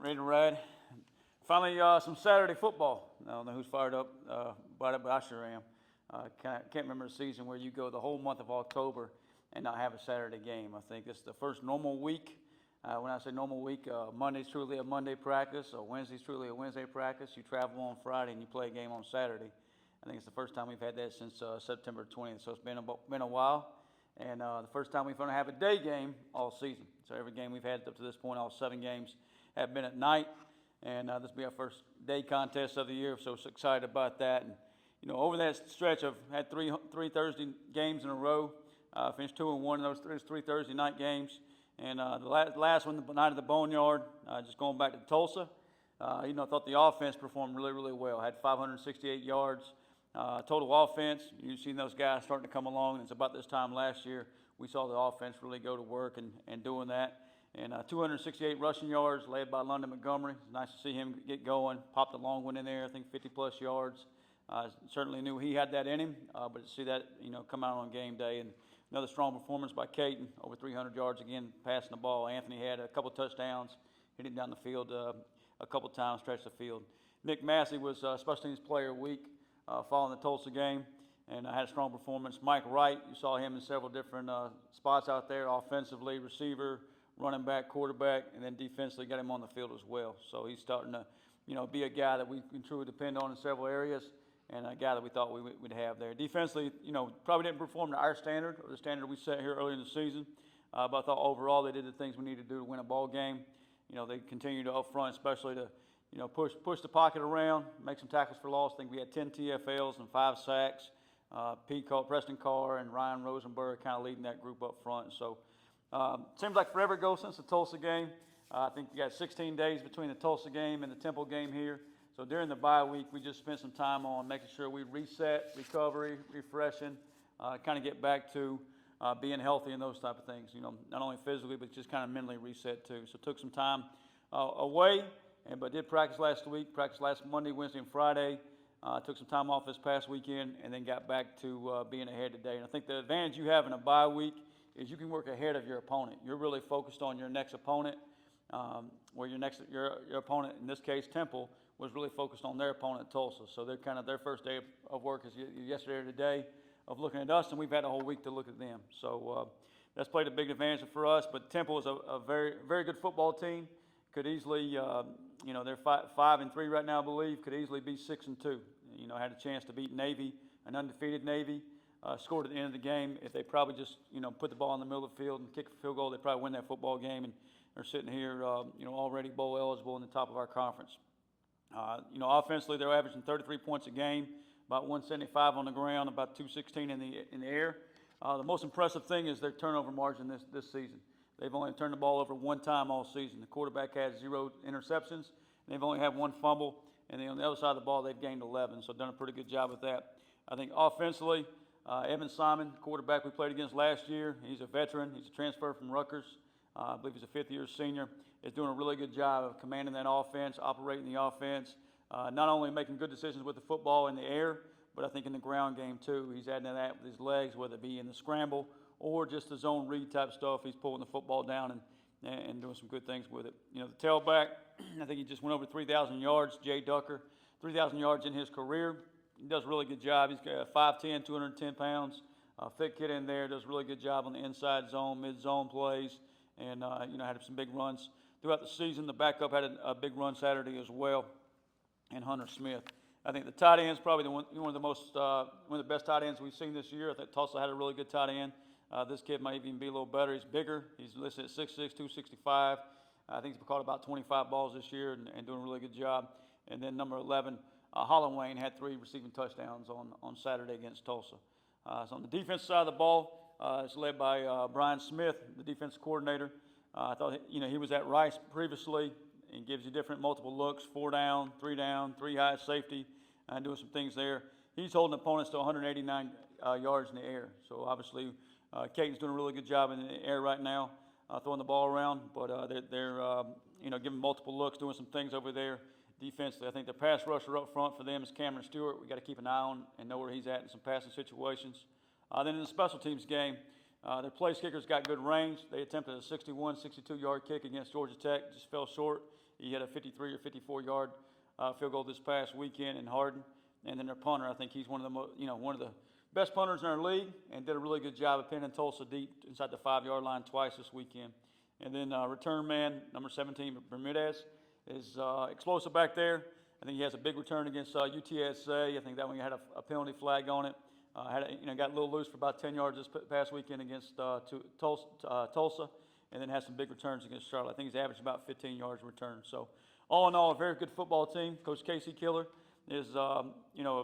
ready to ride. Finally, some Saturday football. I don't know who's fired up about it, but I sure am. Can't remember a season where you go the whole month of October and not have a Saturday game. I think this is the first normal week. When I say normal week, Monday's truly a Monday practice, or Wednesday's truly a Wednesday practice. You travel on Friday and you play a game on Saturday. I think it's the first time we've had that since September 20th, so it's been a while. And the first time we're going to have a day game all season. So every game we've had up to this point, all 7 games, have been at night. And this will be our first day contest of the year, so excited about that. And over that stretch, I've had three Thursday games in a row. Finished 2-1 in those three Thursday night games. And the last one, the night of the Boneyard, just going back to Tulsa. I thought the offense performed really, really well. Had 568 yards total offense. You've seen those guys starting to come along. And it's about this time last year we saw the offense really go to work and doing that. And 268 rushing yards led by London Montgomery. It's nice to see him get going. Popped a long one in there, I think 50-plus yards. Certainly knew he had that in him, but to see that come out on game day. And another strong performance by Caton, over 300 yards again, passing the ball. Anthony had a couple touchdowns, hit it down the field a couple times, stretched the field. Nick Massey was Special Teams Player of the Week following the Tulsa game, and had a strong performance. Mike Wright, you saw him in several different spots out there, offensively, receiver, running back, quarterback, and then defensively got him on the field as well. So he's starting to, be a guy that we can truly depend on in several areas, and a guy that we thought we would have there. Defensively, probably didn't perform to our standard or the standard we set here early in the season, but I thought overall they did the things we needed to do to win a ball game. They continued to up front, especially to, push the pocket around, make some tackles for loss. I think we had 10 TFLs and 5 sacks. Preston Carr and Ryan Rosenberg kind of leading that group up front. So seems like forever ago since the Tulsa game. I think we got 16 days between the Tulsa game and the Temple game here. So during the bye week, we just spent some time on making sure we reset, recovery, refreshing, kind of get back to being healthy and those type of things. Not only physically, but just kind of mentally reset too. So took some time away, but did practice last week, practice last Monday, Wednesday, and Friday. Took some time off this past weekend, and then got back to being ahead today. And I think the advantage you have in a bye week is you can work ahead of your opponent. You're really focused on your next opponent, where your opponent, in this case Temple, was really focused on their opponent, Tulsa. So they're kind of their first day of work is yesterday or today of looking at us, and we've had a whole week to look at them. So that's played a big advantage for us. But Temple is a very, very good football team. Could easily, they're 5-3 right now, I believe. Could easily be 6-2. Had a chance to beat Navy, an undefeated Navy. Scored at the end of the game. If they probably just, put the ball in the middle of the field and kick a field goal, they probably win that football game. And they're sitting here, already bowl eligible in the top of our conference. Offensively, they're averaging 33 points a game, about 175 on the ground, about 216 in the air. The most impressive thing is their turnover margin this season. They've only turned the ball over one time all season. The quarterback has 0 interceptions, and they've only had 1 fumble. And then on the other side of the ball, they've gained 11, so done a pretty good job with that. I think offensively, Evan Simon, quarterback we played against last year, he's a veteran. He's a transfer from Rutgers. I believe he's a 5th-year senior. Is doing a really good job of commanding that offense, operating the offense, not only making good decisions with the football in the air, but I think in the ground game too. He's adding to that with his legs, whether it be in the scramble or just the zone read type stuff. He's pulling the football down and doing some good things with it. The tailback, I think he just went over 3,000 yards, Jay Ducker, 3,000 yards in his career. He does a really good job. He's got 5'10", 210 pounds. Thick kid in there, does a really good job on the inside zone, mid-zone plays, and had some big runs throughout the season. The backup had a big run Saturday as well, and Hunter Smith. I think the tight end is probably one of the best tight ends we've seen this year. I think Tulsa had a really good tight end. This kid might even be a little better. He's bigger. He's listed at 6'6", 265. I think he's caught about 25 balls this year and doing a really good job. And then number 11, Hollowayne had 3 receiving touchdowns on Saturday against Tulsa. So on the defensive side of the ball, it's led by Brian Smith, the defensive coordinator. I thought he was at Rice previously and gives you different multiple looks, 4 down, 3 high safety, and doing some things there. He's holding opponents to 189 yards in the air. So obviously, Caton's doing a really good job in the air right now, throwing the ball around. But they're giving multiple looks, doing some things over there defensively. I think the pass rusher up front for them is Cameron Stewart. We got to keep an eye on and know where he's at in some passing situations. Then in the special teams game, their place kickers got good range. They attempted a 61, 62-yard kick against Georgia Tech, just fell short. He had a 53 or 54-yard field goal this past weekend in Hardin. And then their punter, I think he's one of the best punters in our league, and did a really good job of pinning Tulsa deep inside the 5-yard line twice this weekend. And then return man, number 17, Bermudez, is explosive back there. I think he has a big return against UTSA. I think that one had a penalty flag on it. Got a little loose for about 10 yards this past weekend against Tulsa, and then has some big returns against Charlotte. I think he's averaged about 15 yards in return. So, all in all, a very good football team. Coach Casey Killer is, a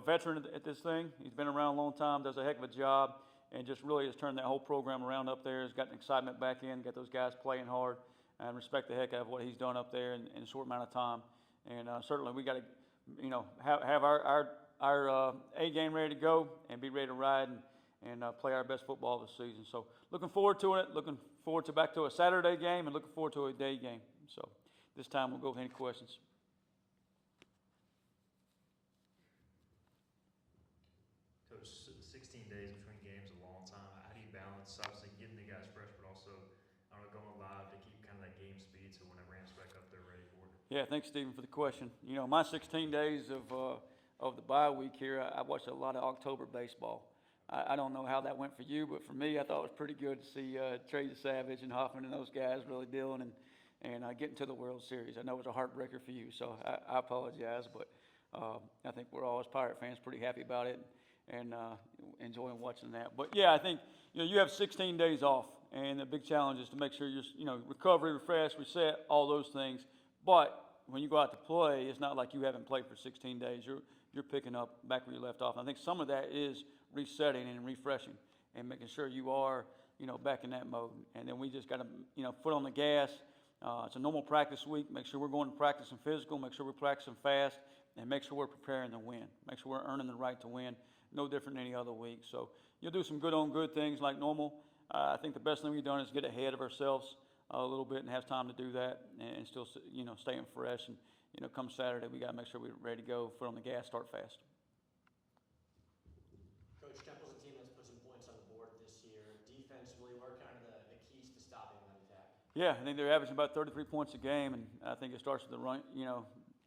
veteran at this thing. He's been around a long time, does a heck of a job, and just really has turned that whole program around up there. Has gotten excitement back in, got those guys playing hard, and respect the heck out of what he's done up there in a short amount of time. And certainly we got to, have our A game ready to go and be ready to ride and play our best football this season. So looking forward to it. Looking forward to back to a Saturday game and looking forward to a day game. So this time we'll go with any questions. Coach, 16 days between games is a long time. How do you balance, obviously, getting the guys fresh, but also, going live to keep kind of that game speed so when it ramps back up, they're ready for it? Yeah, thanks, Stephen, for the question. My 16 days of the bye week here, I watched a lot of October baseball. I don't know how that went for you, but for me, I thought it was pretty good to see Tracy Savage and Hoffman and those guys really dealing and getting to the World Series. I know it was a heartbreaker for you, so I apologize, but I think we're all, as Pirate fans, pretty happy about it and enjoying watching that. But yeah, I think you have 16 days off, and the big challenge is to make sure you're recovery, refresh, reset, all those things. But when you go out to play, it's not like you haven't played for 16 days. You're picking up back where you left off. And I think some of that is resetting and refreshing and making sure you are, back in that mode. And then we just got to, foot on the gas. It's a normal practice week. Make sure we're going to practice some physical. Make sure we're practicing fast, and make sure we're preparing to win. Make sure we're earning the right to win. No different than any other week. So you'll do some good things like normal. I think the best thing we've done is get ahead of ourselves a little bit and have time to do that and still, staying fresh. And, come Saturday, we got to make sure we're ready to go, foot on the gas, start fast. Coach, Temple's a team that's put some points on the board this year. Defensively, what are kind of the keys to stopping that attack? Yeah, I think they're averaging about 33 points a game, and I think it starts with the run.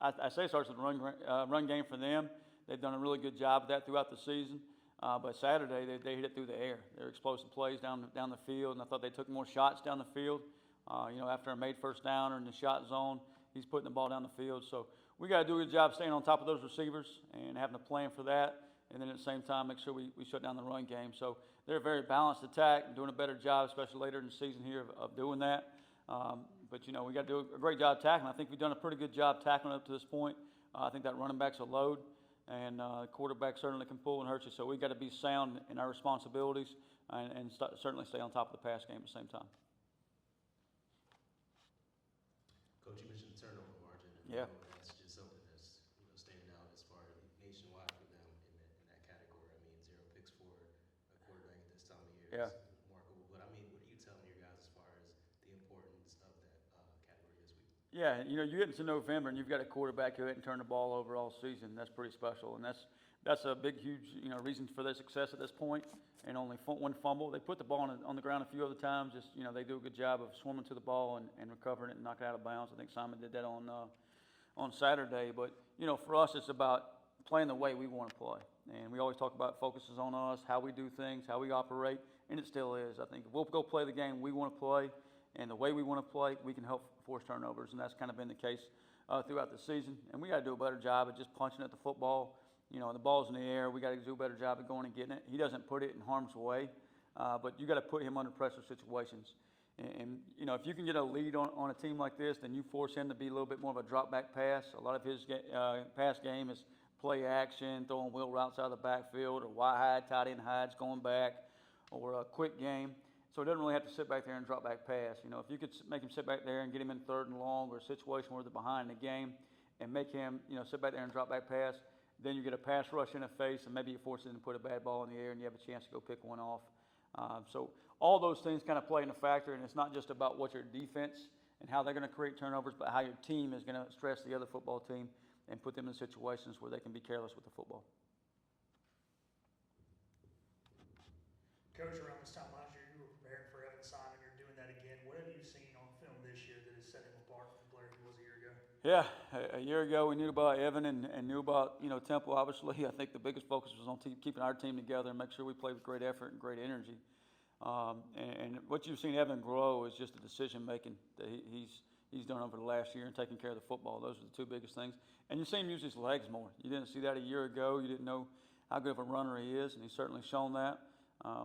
I say it starts with the run game for them. They've done a really good job of that throughout the season. But Saturday, they hit it through the air. They're explosive plays down the field, and I thought they took more shots down the field. After a made first down or in the shot zone, he's putting the ball down the field. So we got to do a good job staying on top of those receivers and having a plan for that. And then at the same time, make sure we shut down the run game. So they're a very balanced attack and doing a better job, especially later in the season here, of doing that. But we got to do a great job tackling. I think we've done a pretty good job tackling up to this point. I think that running back's a load, and the quarterback certainly can pull and hurt you. So we got to be sound in our responsibilities and certainly stay on top of the pass game at the same time. Coach, you mentioned the turnover margin. And Yeah. That's just something that's standing out as far as nationwide for them in that category. I mean, 0 picks for a quarterback at this time of year Yeah. is remarkable. But I mean, what are you telling your guys as far as the importance of that category this week? Yeah, you get into November and you've got a quarterback who hadn't turned the ball over all season. That's pretty special, and that's a big, huge, reason for their success at this point. And only one fumble. They put the ball on the ground a few other times. Just they do a good job of swimming to the ball and recovering it and knocking it out of bounds. I think Simon did that on Saturday. But for us, it's about playing the way we want to play. And we always talk about focuses on us, how we do things, how we operate, and it still is. I think if we'll go play the game we want to play, and the way we want to play, we can help force turnovers, and that's kind of been the case throughout the season. And we got to do a better job of just punching at the football. The ball's in the air. We got to do a better job of going and getting it. He doesn't put it in harm's way, but you got to put him under pressure situations. And if you can get a lead on a team like this, then you force him to be a little bit more of a drop back pass. A lot of his pass game is play action, throwing wheel routes out of the backfield, or wide tight end hides going back, or a quick game. So he doesn't really have to sit back there and drop back pass. If you could make him sit back there and get him in 3rd and long, or a situation where they're behind the game, and make him sit back there and drop back pass, then you get a pass rush in the face, and maybe you force him to put a bad ball in the air, and you have a chance to go pick one off. So all those things kind of play in a factor, and it's not just about what your defense and how they're going to create turnovers, but how your team is going to stress the other football team and put them in situations where they can be careless with the football. Coach, around this time last year, you were preparing for Evan Simon. You're doing that again. What have you seen on film this year that has set him apart from the player he was a year ago? Yeah, a year ago we knew about Evan and knew about, Temple. Obviously, I think the biggest focus was on keeping our team together and make sure we played with great effort and great energy. And what you've seen Evan grow is just the decision making that he's done over the last year and taking care of the football. Those are the two biggest things. And you see him use his legs more. You didn't see that a year ago. You didn't know how good of a runner he is, and he's certainly shown that.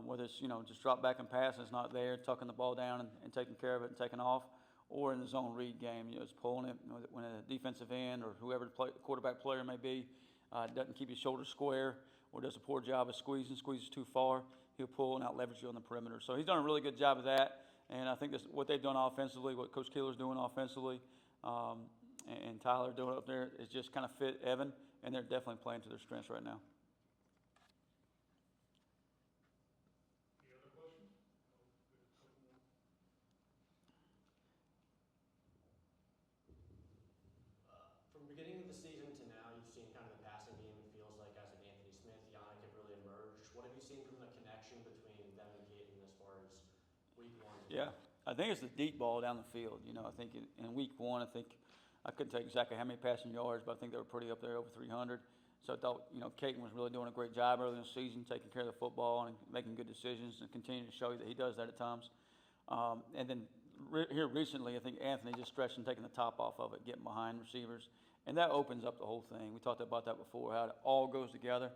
Whether it's, just drop back and pass and it's not there, tucking the ball down and taking care of it and taking off, or in the zone read game, it's pulling it when a defensive end or whoever the quarterback player may be doesn't keep his shoulders square or does a poor job of squeezes too far, he'll pull and out leverage you on the perimeter. So he's done a really good job of that, and I think that's what they've done offensively, what Coach Keeler's doing offensively, and Tyler doing up there is just kind of fit Evan, and they're definitely playing to their strengths right now. From the beginning of the season to now, you've seen kind of the passing game, it feels like, as an Anthony Smith, Yannick have really emerged. What have you seen from the connection between them and Gaten as far as week one? Yeah, I think it's the deep ball down the field. I think in week one, I couldn't tell you exactly how many passing yards, but I think they were pretty up there, over 300. So I thought, Caden was really doing a great job early in the season, taking care of the football and making good decisions and continuing to show you that he does that at times. And then here recently, I think Anthony just stretched and taking the top off of it, getting behind receivers. And that opens up the whole thing. We talked about that before, how it all goes together.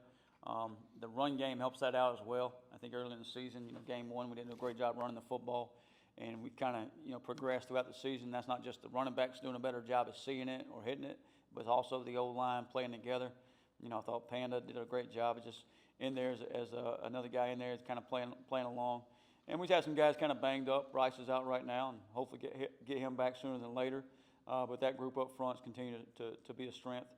The run game helps that out as well. I think early in the season, game one, we didn't do a great job running the football. And we kind of, progressed throughout the season. That's not just the running backs doing a better job of seeing it or hitting it, but also the old line playing together. I thought Panda did a great job of just in there as another guy in there, kind of playing along. And we've had some guys kind of banged up. Bryce is out right now, and hopefully get him back sooner than later. But that group up front's continued to be a strength.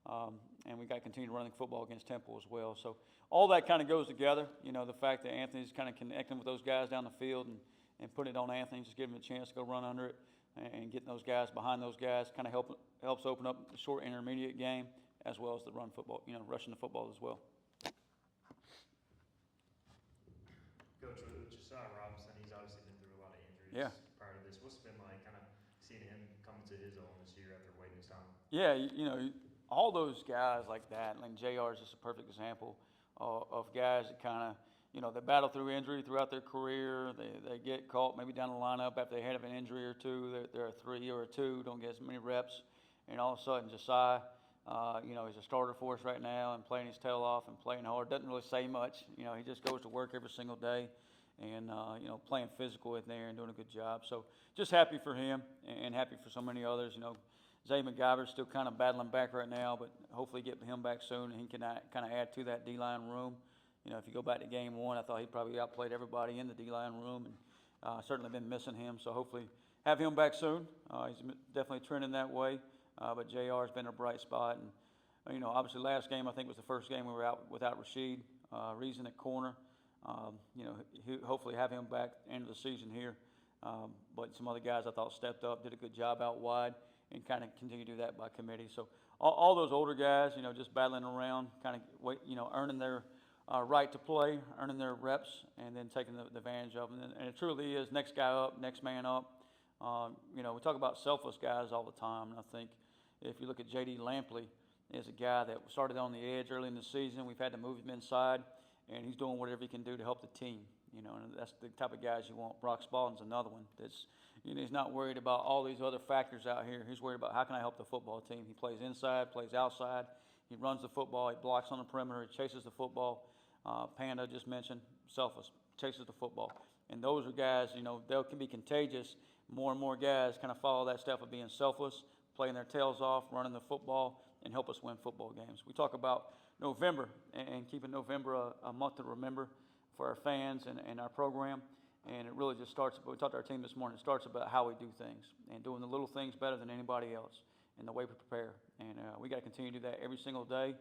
And we got to continue running football against Temple as well. So all that kind of goes together. The fact that Anthony's kind of connecting with those guys down the field and putting it on Anthony, just giving him a chance to go run under it and getting those guys behind those guys kind of helps open up the short intermediate game as well as the run football, rushing the football as well. Coach, with Josiah Robinson, he's obviously been through a lot of injuries Yeah. prior to this. What's it been like kind of seeing him come to his own this year after waiting his time? Yeah, all those guys like that, and JR is just a perfect example of guys that kind of, they battle through injury throughout their career. They get caught maybe down the lineup after they had an injury or two. They're a 3 or a 2, don't get as many reps. And all of a sudden, Josiah, he's a starter for us right now and playing his tail off and playing hard. Doesn't really say much. He just goes to work every single day and, playing physical in there and doing a good job. So just happy for him and happy for so many others. Zay McGyver's still kind of battling back right now, but hopefully get him back soon and he can kind of add to that D-line room. If you go back to game one, I thought he probably outplayed everybody in the D-line room and certainly been missing him. So hopefully have him back soon. He's definitely trending that way. But JR has been a bright spot. And, obviously last game I think was the first game we were out without Rashid. Reason at corner. Hopefully have him back end of the season here. But some other guys I thought stepped up, did a good job out wide, and kind of continue to do that by committee. So all those older guys, just battling around, kind of earning their right to play, earning their reps, and then taking the advantage of them. And it truly is next guy up, next man up. We talk about selfless guys all the time, and I think if you look at J.D. Lampley, is a guy that started on the edge early in the season. We've had to move him inside, and he's doing whatever he can do to help the team. And that's the type of guys you want. Brock Spalding's another one that's, he's not worried about all these other factors out here. He's worried about how can I help the football team. He plays inside, plays outside. He runs the football. He blocks on the perimeter. He chases the football. Panda just mentioned, selfless, chases the football. And those are guys, they can be contagious. More and more guys kind of follow that step of being selfless, playing their tails off, running the football, and help us win football games. We talk about November and keeping November a month to remember for our fans and our program. And it really just starts, we talked to our team this morning, it starts about how we do things and doing the little things better than anybody else and the way we prepare. And we got to continue to do that every single day.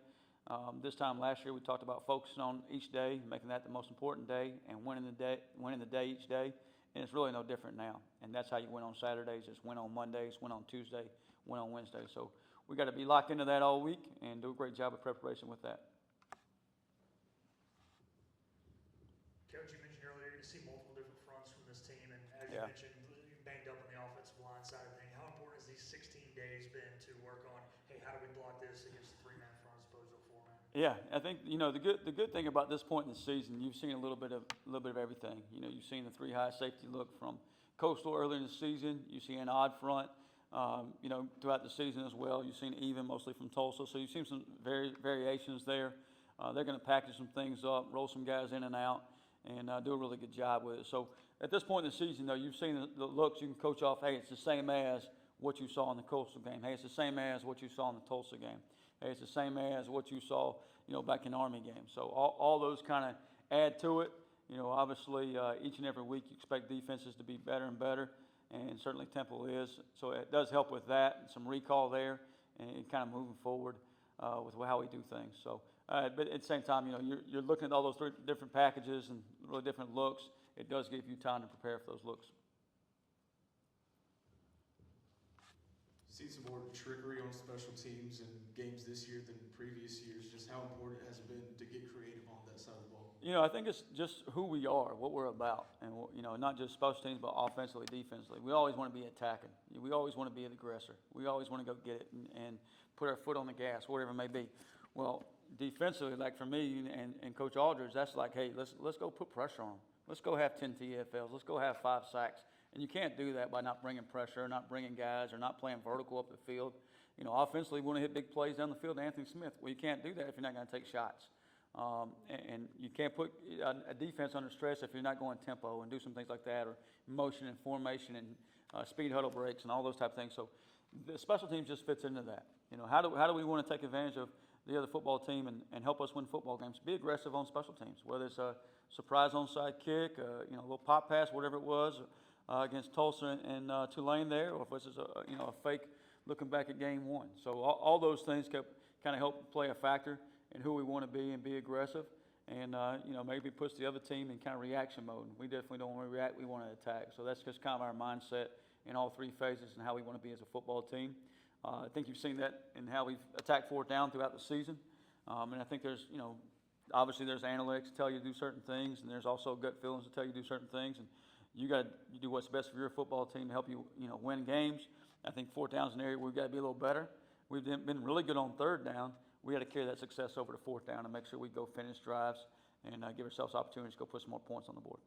This time last year, we talked about focusing on each day, making that the most important day, and winning the day each day. And it's really no different now. And that's how you win on Saturdays. It's win on Mondays, win on Tuesday, win on Wednesday. So we got to be locked into that all week and do a great job of preparation with that. Coach, you mentioned earlier you see multiple different fronts from this team, and as you Yeah. mentioned, you banged up on the offensive line side of things. How important has these 16 days been to Yeah, I think, the good thing about this point in the season, you've seen a little bit of everything. You've seen the three high safety look from Coastal early in the season. You've seen an odd front, throughout the season as well. You've seen even mostly from Tulsa. So you've seen some variations there. They're going to package some things up, roll some guys in and out, and do a really good job with it. So at this point in the season, though, you've seen the looks. You can coach off, hey, it's the same as what you saw in the Coastal game. Hey, it's the same as what you saw in the Tulsa game. Hey, it's the same as what you saw, back in Army games. So all those kind of add to it. Obviously, each and every week you expect defenses to be better and better, and certainly Temple is. So it does help with that, and some recall there, and kind of moving forward with how we do things. So, but at the same time, you're looking at all those three different packages and really different looks. It does give you time to prepare for those looks. Seen some more trickery on special teams in games this year than previous years. Just how important has it been to get creative on that side of the ball? I think it's just who we are, what we're about, and not just special teams, but offensively, defensively. We always want to be attacking. We always want to be an aggressor. We always want to go get it and put our foot on the gas, whatever it may be. Well, defensively, like for me and Coach Aldridge, that's like, hey, let's go put pressure on them. Let's go have 10 TFLs. Let's go have 5 sacks. And you can't do that by not bringing pressure, or not bringing guys, or not playing vertical up the field. Offensively, we want to hit big plays down the field to Anthony Smith. Well, you can't do that if you're not going to take shots. And you can't put a defense under stress if you're not going tempo and do some things like that, or motion and formation and speed huddle breaks and all those type of things. So the special teams just fits into that. How do we want to take advantage of the other football team and help us win football games? Be aggressive on special teams, whether it's a surprise onside kick, a little pop pass, whatever it was, against Tulsa and Tulane there, or if this is a fake looking back at game one. So all those things kind of help play a factor in who we want to be and be aggressive, and maybe puts the other team in kind of reaction mode. We definitely don't want to react; we want to attack. So that's just kind of our mindset in all three phases and how we want to be as a football team. I think you've seen that in how we've attacked fourth down throughout the season, and I think there's obviously there's analytics that tell you to do certain things, and there's also gut feelings that tell you to do certain things, and you do what's best for your football team to help you win games. I think fourth down is an area we've got to be a little better. We've been really good on third down. We got to carry that success over to fourth down and make sure we go finish drives and give ourselves opportunities to go put some more points on the board.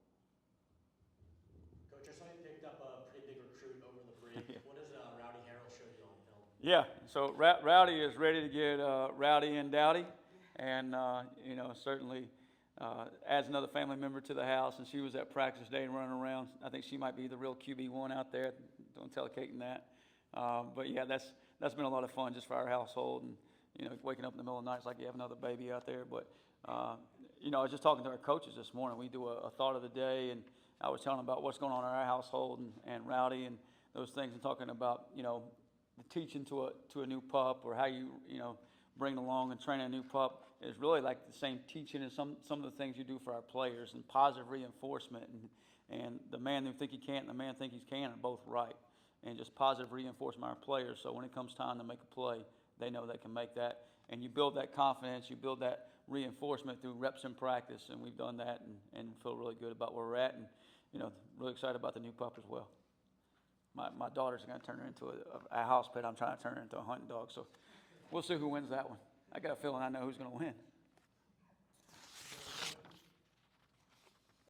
Coach, I saw you picked up a pretty big recruit over the break. Yeah. What does Rowdy Harrell show you on film? Yeah, so Rowdy is ready to get rowdy and dowdy, and certainly adds another family member to the house. And she was at practice day and running around. I think she might be the real QB1 out there. Don't tell Kaiten that. But yeah, that's been a lot of fun just for our household, and waking up in the middle of the night, it's like you have another baby out there. But I was just talking to our coaches this morning. We do a thought of the day, and I was telling them about what's going on in our household and Rowdy and those things, and talking about the teaching to a new pup, or how you bring along and train a new pup is really like the same teaching as some of the things you do for our players, and positive reinforcement, and the man who think he can't and the man think he can are both right, and just positive reinforcement our players, so when it comes time to make a play, they know they can make that. And you build that confidence, you build that reinforcement through reps in practice, and we've done that and feel really good about where we're at, and really excited about the new pup as well. My daughter's going to turn her into a house pet. I'm trying to turn her into a hunting dog, so we'll see who wins that one. I got a feeling I know who's going to win.